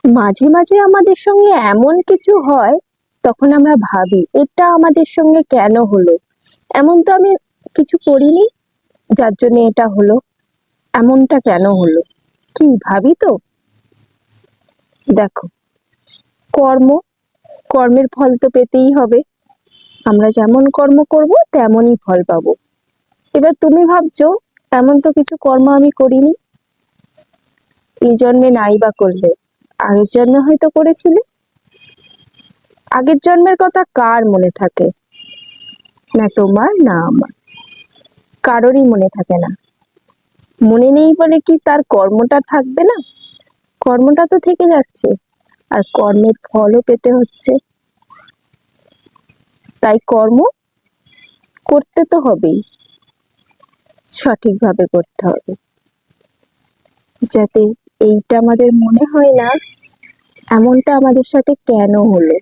মাঝে মাঝে আমাদের সঙ্গে এমন কিছু হয়, তখন আমরা ভাবি এটা আমাদের সঙ্গে কেন হলো। এমন তো আমি কিছু করিনি, যার জন্য এটা হলো। এমনটা কেন হলো, কি ভাবি তো। দেখো, কর্ম, কর্মের ফল তো পেতেই হবে। আমরা যেমন কর্ম করব তেমনই ফল পাবো। এবার তুমি ভাবছো, এমন তো কিছু কর্ম আমি করিনি, এই জন্মে নাই বা করলে আগের জন্মে হয়তো করেছিলে। আগের জন্মের কথা কার মনে থাকে? না তোমার না আমার, কারোরই মনে থাকে না। মনে নেই বলে কি তার কর্মটা থাকবে না? কর্মটা তো থেকে যাচ্ছে, আর কর্মের ফলও পেতে হচ্ছে। তাই কর্ম করতে তো হবেই, সঠিকভাবে করতে হবে, যাতে এইটা আমাদের মনে হয় না এমনটা আমাদের সাথে কেন হলো।